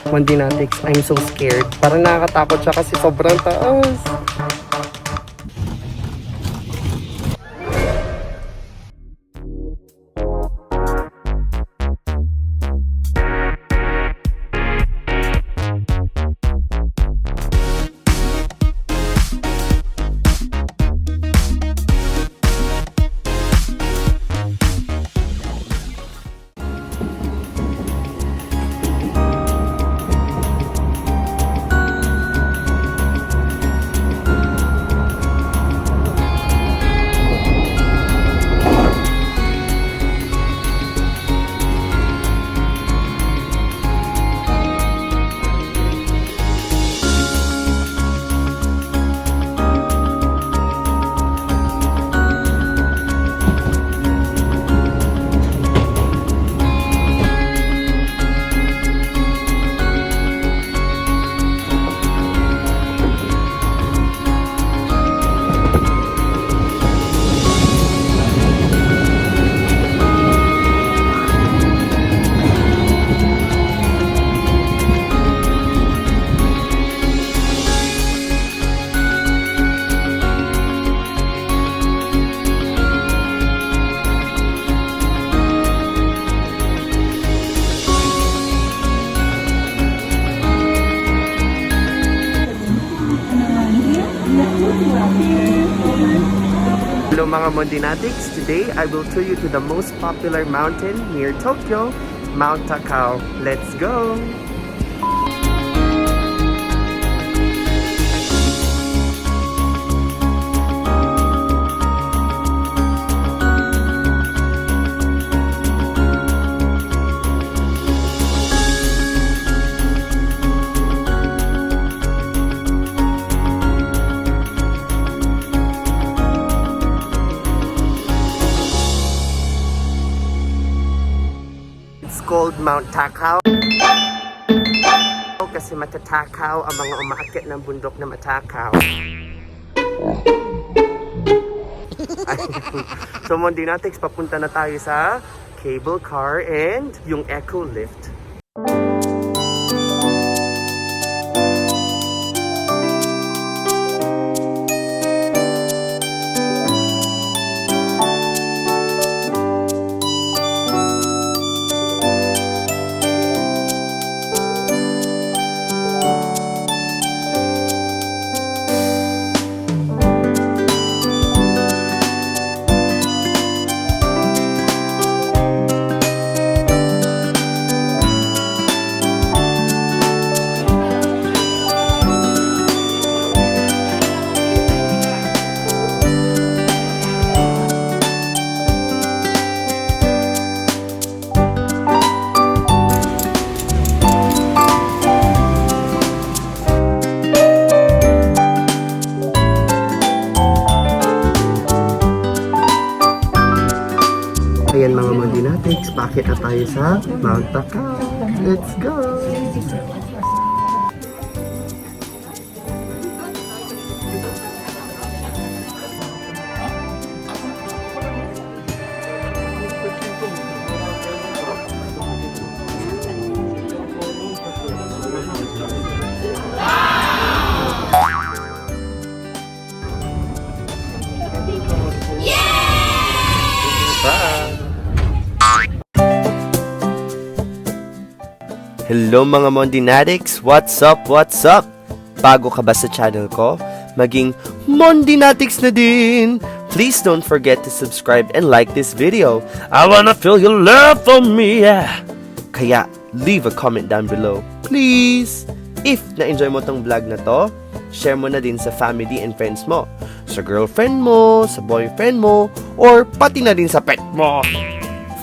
Mondinatics, I'm so scared. Parang nakakatakot siya kasi sobrang taas. Hello mga Mondinatics, today I will tour you to the most popular mountain near Tokyo, Mount Takao. Let's go! Called Mount Takao kasi matatakaw ang mga umaakyat ng bundok na matakaw. So Mondinatics, papunta na tayo sa cable car and yung eco lift. Ayan mga Mondinatics, bakit na tayo sa Mount Takao? Let's go! Hello mga Mondinatics! What's up? What's up? Bago ka ba sa channel ko? Maging Mondinatics na din! Please don't forget to subscribe and like this video. I wanna feel your love for me! Kaya, leave a comment down below. Please! If na-enjoy mo tong vlog na to, share mo na din sa family and friends mo. Sa girlfriend mo, sa boyfriend mo, or pati na din sa pet mo.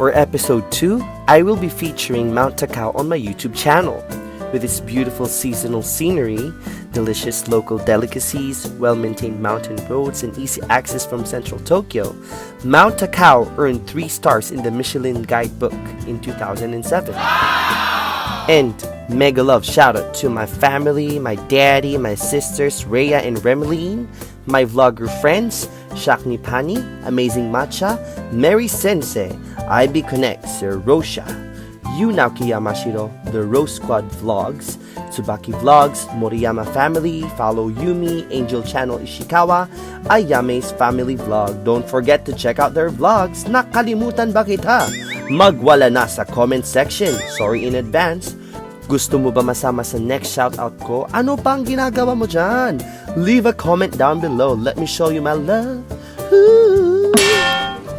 For episode 2, I will be featuring Mount Takao on my YouTube channel. With its beautiful seasonal scenery, delicious local delicacies, well-maintained mountain roads, and easy access from central Tokyo, Mount Takao earned 3 stars in the Michelin Guidebook in 2007. And mega love shout out to my family, my daddy, my sisters Rhea and Remeline, my vlogger friends Shakni Pani, Amazing Matcha, Mary Sensei, IB Connect, Sir Rosha, Yu Naoki Yamashiro, The Rose Squad Vlogs, Tsubaki Vlogs, Moriyama Family, follow Yumi, Angel Channel Ishikawa, Ayame's Family Vlog. Don't forget to check out their vlogs. Nakalimutan ba kita? Magwala na sa comment section. Sorry in advance. Gusto mo ba masama sa next shoutout ko? Ano pang ginagawa mo dyan? Leave a comment down below. Let me show you my love. Ooh.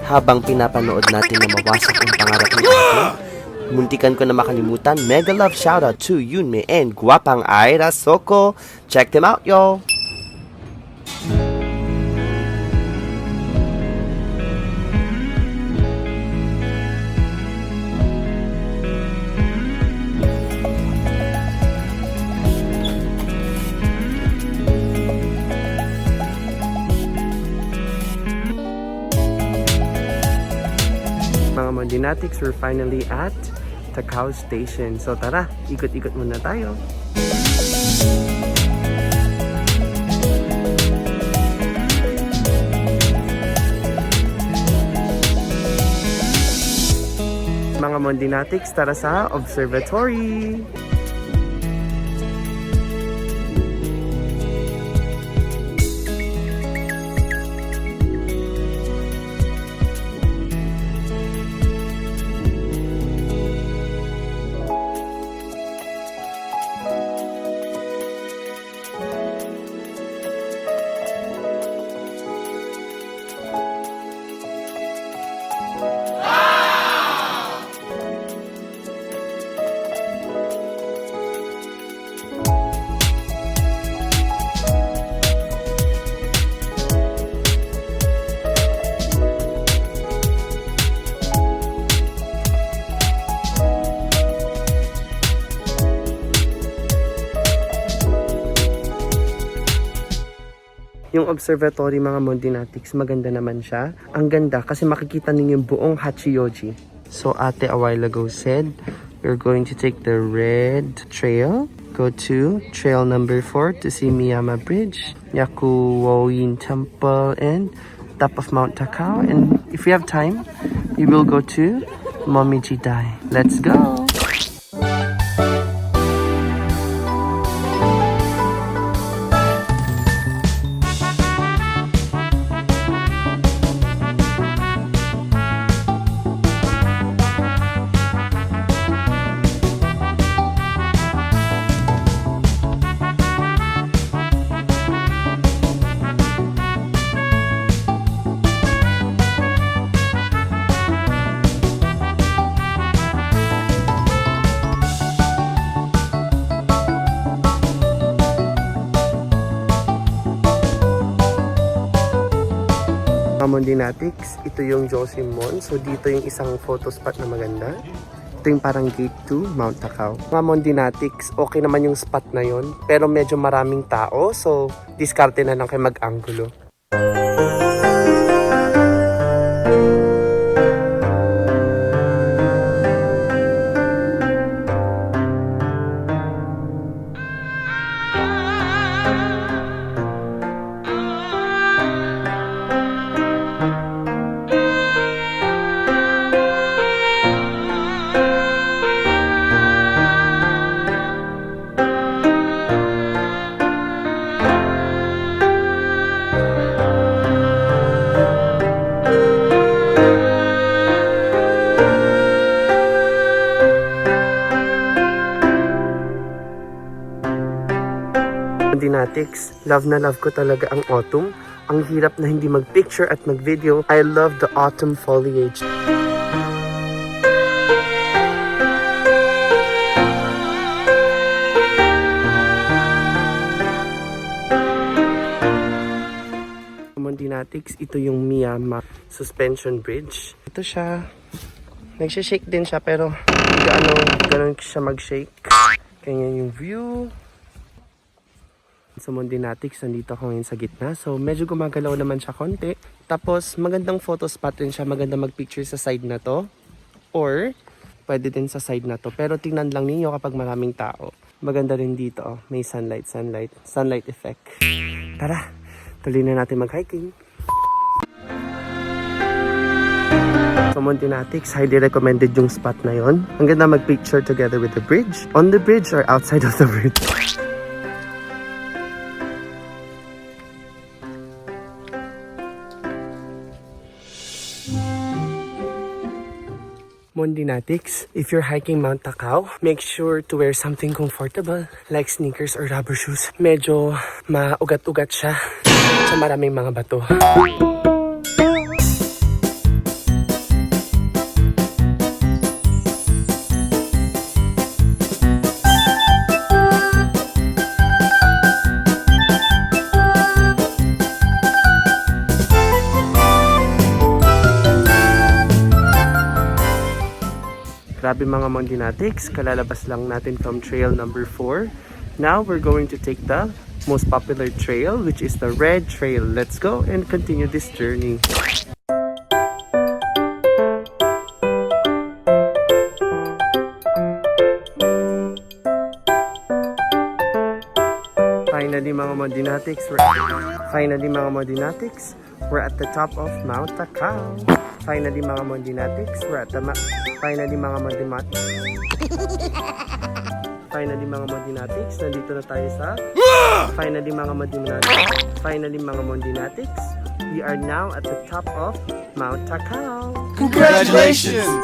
Habang pinapanood natin na mawasak ang pangarap ni Ate, muntikan ko na makalimutan, mega love shoutout to Yunme and Guapang Aira Soko. Check them out, yo! Mga Mondinatics, we're finally at Takao Station. So tara, ikot-ikot muna tayo. Mga Mondinatics, tara sa observatory! Yung observatory mga Mondinatics, maganda naman siya. Ang ganda kasi makikita ninyo yung buong Hachioji. So ate a while ago said, we're going to take the red trail. Go to trail number 4 to see Miyama Bridge, Yakuwoin Temple, and top of Mount Takao. And if we have time, we will go to Momiji Dai. Let's go! Mondinatics, ito yung Joseon. So dito yung isang photo spot na maganda. Ito yung parang gate to Mount Takao. Mga Mondinatics, okay naman yung spot na yon, pero medyo maraming tao, so diskarte na lang kayo mag-anggulo. Mondinatics, love na love ko talaga ang autumn. Ang hirap na hindi mag-picture at mag-video. I love the autumn foliage. Mondinatics, ito yung Miyama Suspension Bridge. Ito siya. Nagsishake din siya pero ganun siya mag-shake. Ganyan yung view. Sa Mondinatics, nandito ako ngayon sa gitna. So, medyo gumagalaw naman siya konti. Tapos, magandang photo spot rin siya. Maganda mag-picture sa side na to. Or, pwede din sa side na to. Pero tingnan lang ninyo kapag maraming tao. Maganda rin dito. May sunlight effect. Tara, tuloy na natin mag-hiking. So Montinatics, highly recommended yung spot na yon. Ang ganda mag-picture together with the bridge. On the bridge or outside of the bridge. Mondinatics, if you're hiking Mount Takao, make sure to wear something comfortable like sneakers or rubber shoes. Medyo maugat-ugat siya sa maraming mga bato. Grabe mga Mondinatics, kalalabas lang natin from trail number 4. Now we're going to take the most popular trail, which is the Red Trail. Let's go and continue this journey. Finally mga Mondinatics, we're at the top of Mount Takao. Finally mga Mondinatics, we're at the Finally mga Mondinatics, nandito na tayo sa Finally mga Mondinatics, we are now at the top of Mount Takao. Congratulations!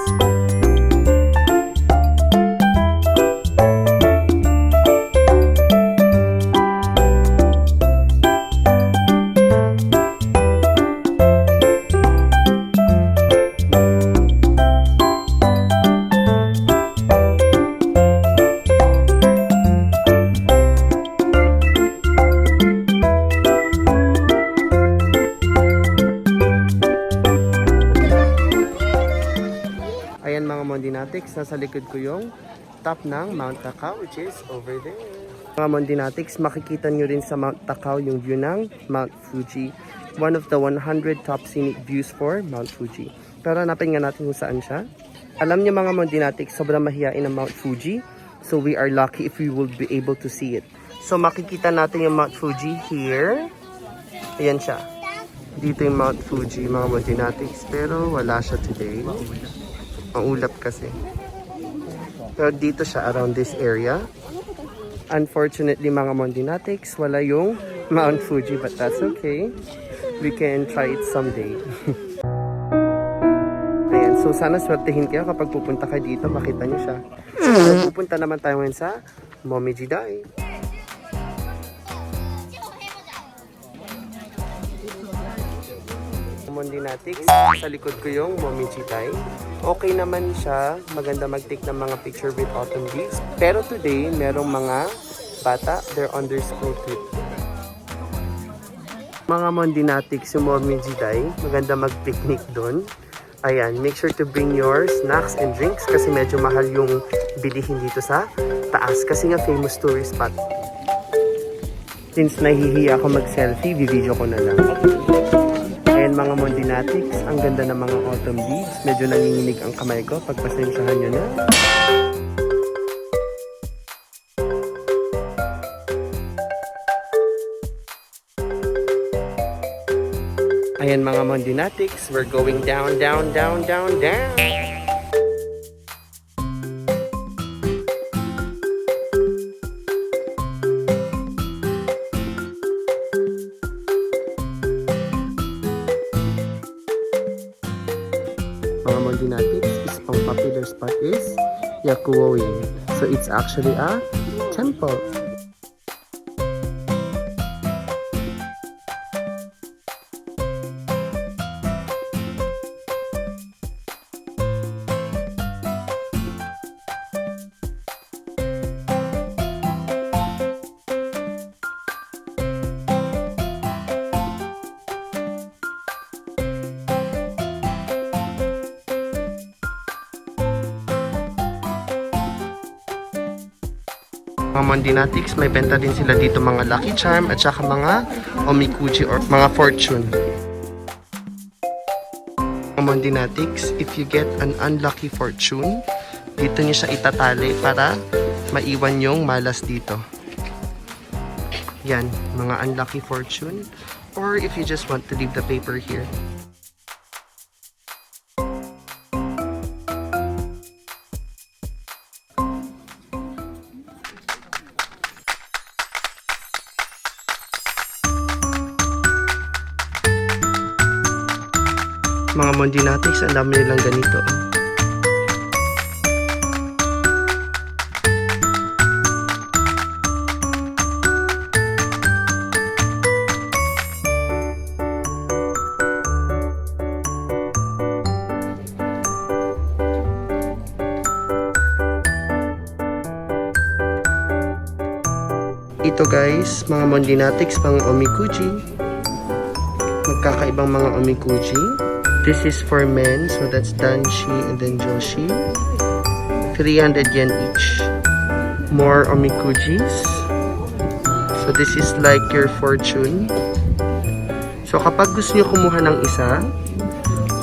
Ayan mga Mondinatics, nasa likod ko yung top ng Mount Takao, which is over there. Mga Mondinatics, makikita nyo rin sa Mount Takao yung view ng Mount Fuji. One of the 100 top scenic views for Mount Fuji. Pero hanapin nga natin kung saan siya. Alam nyo mga Mondinatics, sobrang mahihain ang Mount Fuji. So we are lucky if we will be able to see it. So makikita natin yung Mount Fuji here. Ayan siya. Dito yung Mount Fuji mga Mondinatics. Pero wala siya today. Ang ulap kasi. Pero dito siya around this area. Unfortunately mga Mondinatics, wala yung Mount Fuji, but that's okay. We can try it someday. Ayan, so sana swertehin kayo kapag pupunta kayo dito, makita niyo siya. So pupunta naman tayo ngayon sa Momiji Dai. Mondinatics, sa likod ko yung Momiji Dai. Okay naman siya, maganda mag-take ng mga picture with autumn leaves. Pero today, merong mga bata, they're under school trip. Mga Mondinatics, yung Momiji Dai, maganda mag-picnic doon. Ayan, make sure to bring your snacks and drinks kasi medyo mahal yung bilihin dito sa taas kasi nga famous tourist spot. Since nahihiya ako mag-selfie, video ko na lang. Ayan mga Mondinatics, ang ganda ng mga autumn leaves. Medyo nanginginig ang kamay ko. Pagpasensyahan nyo na. Ayan mga Mondinatics, we're going down, down, down, down, down. Mga Mondinatics, is ang popular spot is Yakuoin. So it's actually a temple. Mga Mondinatics, may benta din sila dito mga Lucky Charm at saka mga Omikuji or mga fortune. Mga Mondinatics, if you get an unlucky fortune, dito nyo siya itatali para maiwan yung malas dito. Yan, mga unlucky fortune. Or if you just want to leave the paper here. Mga Mondinatics, ang dami nilang ganito. Ito guys, mga Mondinatics, pang omikuji. Magkakaibang mga omikuji. This is for men, so that's Danshi and then Joshi. 300 yen each. More omikujis. So this is like your fortune. So kapag gusto nyo kumuha ng isa,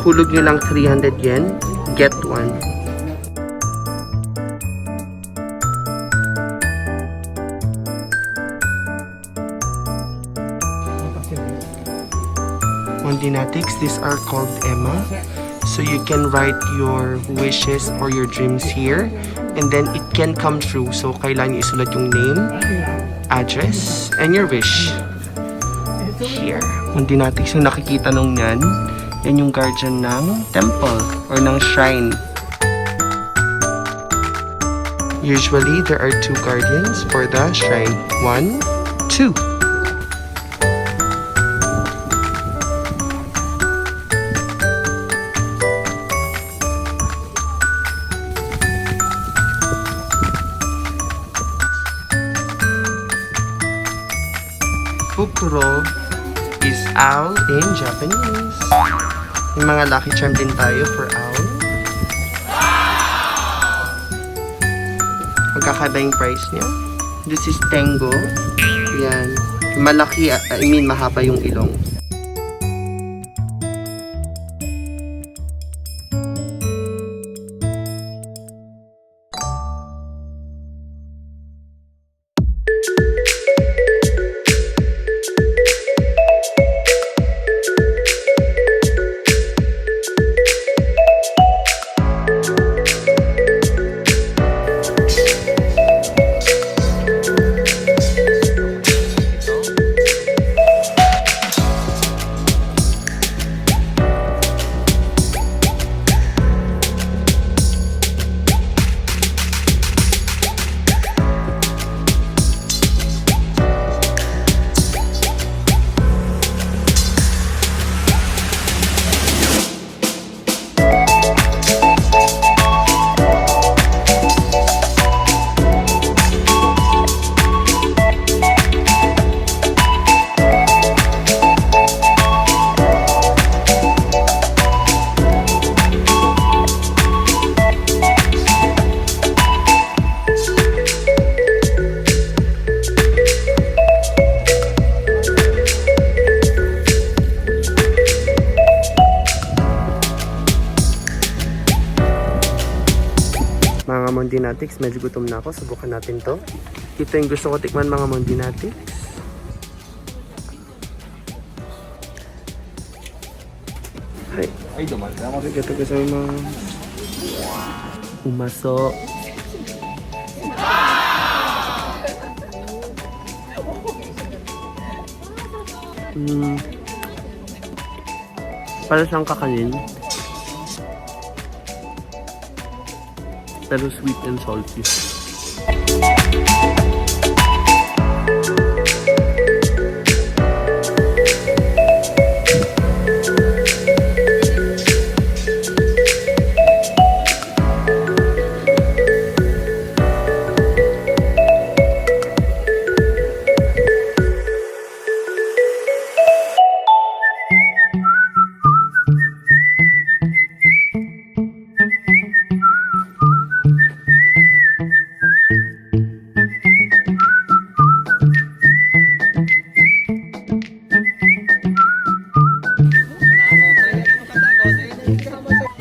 hulog nyo lang 300 yen, get one. Mondinatics, these are called Emma. So you can write your wishes or your dreams here, and then it can come true. So kailangan nyo isulat yung name, address, and your wish here. Mondinatics, yung nakikita nung yan yung guardian ng temple or ng shrine. Usually there are 2 guardians for the shrine. 1, 2. Fukuro is owl in Japanese. May mga lucky charm din tayo for owl. Magkakaiba yung price niya. This is Tengo. Yan. Malaki, mahaba yung ilong. Mga Mondinatics, medyo gutom na ako. Subukan natin to. Ito yung gusto ko tikman, mga Mondinatics. Ay, duman. Ito gusto mo. Umaso. Para siyang kakanin. Pero sweet and salty.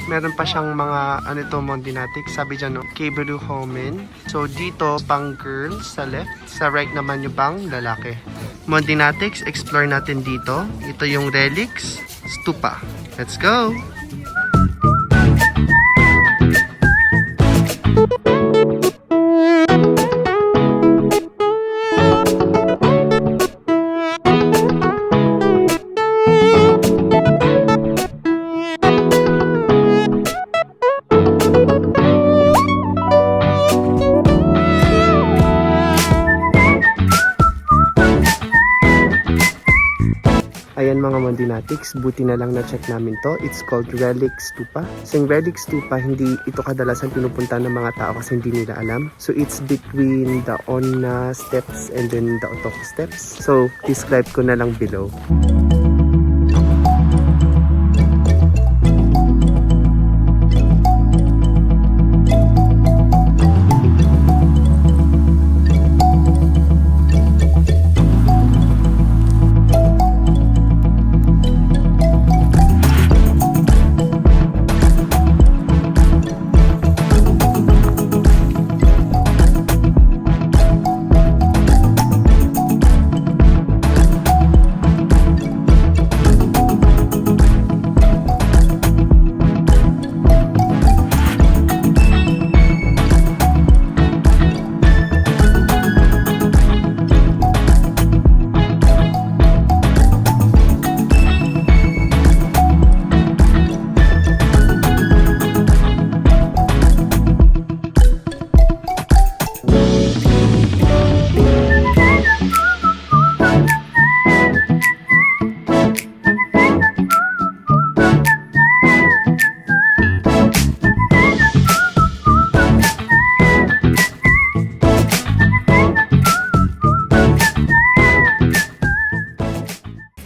Meron pa siyang mga Mondinatics. Sabi dyan, no? Keiberu Homen. So, dito, pang girls sa left. Sa right naman yung pang lalaki. Mondinatics, explore natin dito. Ito yung relics, stupa. Let's go! Ayan mga Mondinatics, buti na lang na-check namin to. It's called Relic Stupa. So yung Relic Stupa, hindi ito kadalasan pinupunta ng mga tao kasi hindi nila alam. So it's between the Onna steps and then the Otoko steps. So describe ko na lang below.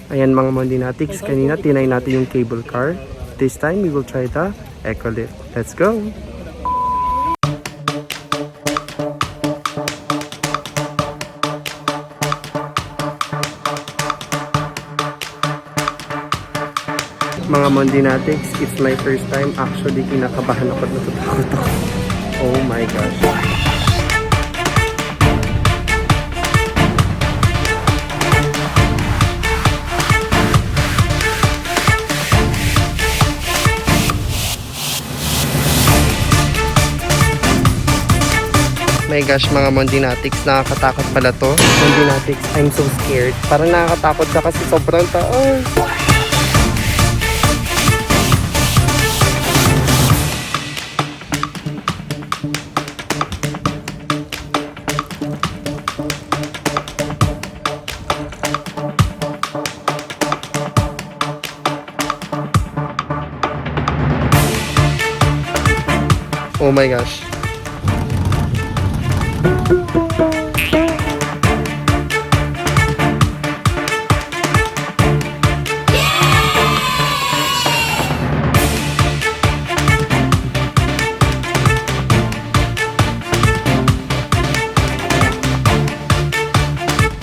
Ayan mga Mondinatics, kanina tinay natin yung cable car. This time, we will try the Ecolift. Let's go! Mga Mondinatics, it's my first time. Actually, kinakabahan ako at natatakot ako. Oh my gosh. My gosh, mga Mondinatics, nakakatakot pala to. Mondinatics, I'm so scared. Parang nakakatakot ka kasi sobrang taas. Oh my gosh.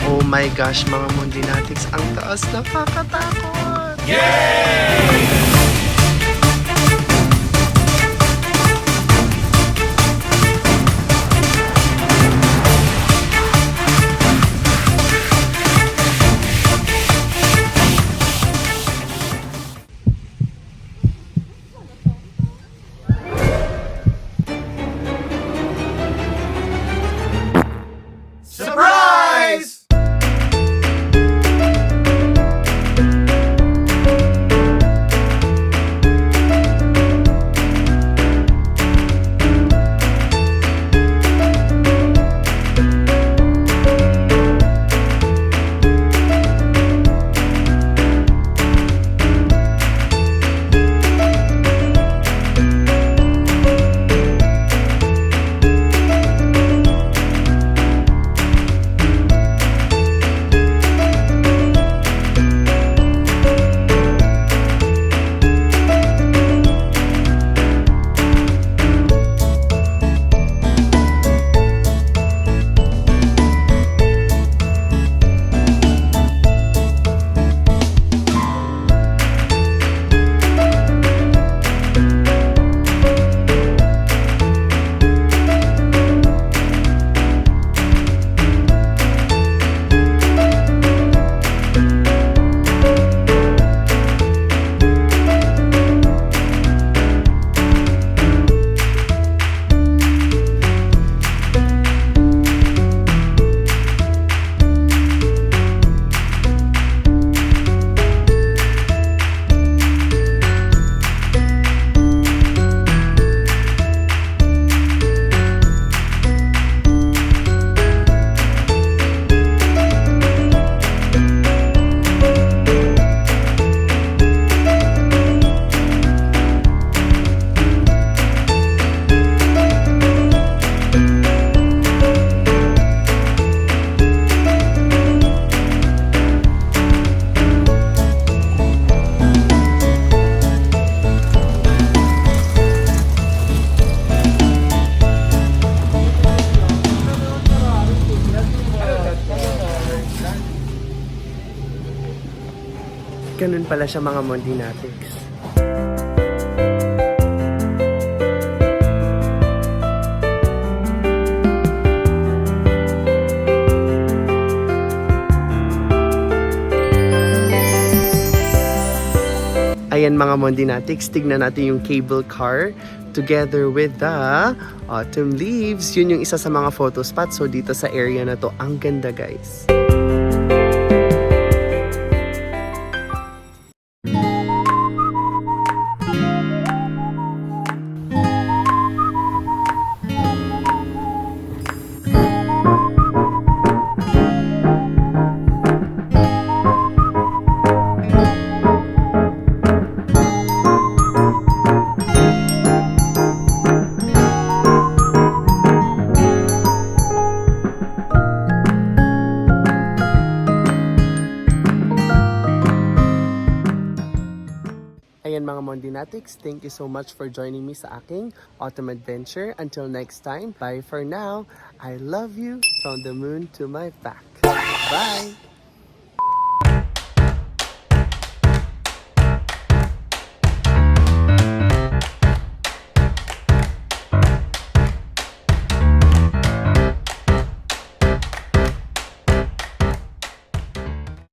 Oh my gosh, mga Mondinatics, ang taas, nakakatakot! Yay! Surprise! Ganun pala siya mga Mondinatics. Ayan mga Mondinatics, tignan natin yung cable car together with the autumn leaves. Yun yung isa sa mga photo spots. So dito sa area na to, ang ganda guys. Ayan mga Mondinatics, thank you so much for joining me sa aking autumn adventure. Until next time, bye for now. I love you from the moon to my back. Bye!